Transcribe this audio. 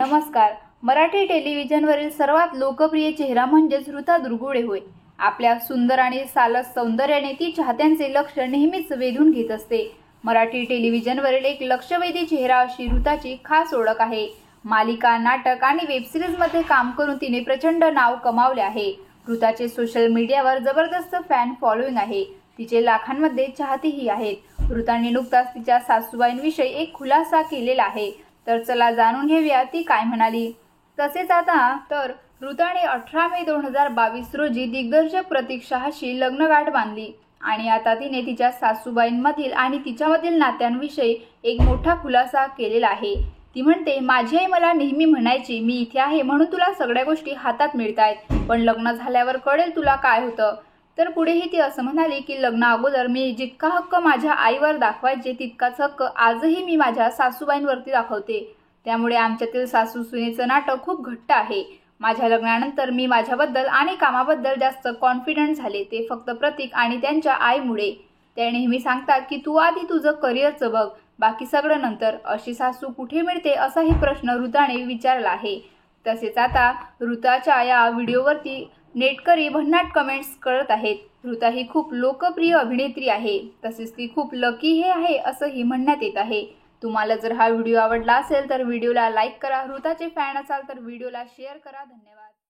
नमस्कार. मराठी टेलिव्हिजनवरील सर्वात लोकप्रिय चेहरा म्हणजेच ऋता दुर्गुडे होय. आपल्या सुंदर आणि सालस सौंदर्याने ती चाहत्यांचे लक्ष नेहमीच वेधून घेत असते. मराठी टेलिव्हिजनवरील एक लक्षवेधी चेहरा अशी ऋताची खास ओळख आहे. मालिका, नाटक आणि वेबसिरीजमध्ये काम करून तिने प्रचंड नाव कमावले आहे. ऋताचे सोशल मीडियावर जबरदस्त फॅन फॉलोइंग आहे. तिचे लाखांमध्ये चाहतेही आहेत. ऋताने नुकताच तिच्या सासूबाईंविषयी एक खुलासा केलेला आहे. तर चला जाणून घेऊया ती काय म्हणाली. तसेच आता तर ऋताने 18 मे 2022 रोजी दिग्दर्शक प्रतीक शहाशी लग्नगाठ बांधली आणि आता तिने तिच्या सासूबाईंमधील आणि तिच्यामधील नात्यांविषयी एक मोठा खुलासा केलेला आहे. ती म्हणते, माझी आई मला नेहमी म्हणायची, मी इथे आहे म्हणून तुला सगळ्या गोष्टी हातात मिळतायत, पण लग्न झाल्यावर कळेल तुला काय होतं. तर पुढेही ती असं म्हणाली की लग्ना अगोदर मी जितका हक्क माझ्या आईवर दाखवायचे तितकाच हक्क आजही मी माझ्या सासूबाईंवरती दाखवते. त्यामुळे आमच्यातील सासू सुनेचं नातं खूप घट्ट आहे. माझ्या लग्नानंतर मी माझ्याबद्दल आणि कामाबद्दल जास्त कॉन्फिडंट झाले, ते फक्त प्रतीक आणि त्यांच्या आईमुळे. त्या नेहमी सांगतात की तू आधी तुझं करिअरचं बघ, बाकी सगळं नंतर. अशी सासू कुठे मिळते असाही प्रश्न ऋताने विचारला आहे. तसेच आता ऋताच्या या व्हिडिओवरती नेटकरी भन्नाट कमेंट्स करत आहेत. ऋता ही खूप लोकप्रिय अभिनेत्री आहे, तसेच ती खूप लकी हे आहे असंही म्हणण्यात येत आहे. तुम्हाला जर हा व्हिडिओ आवडला असेल तर व्हिडिओला लाईक करा. ऋताचे फॅन असाल तर व्हिडिओला शेअर करा. धन्यवाद.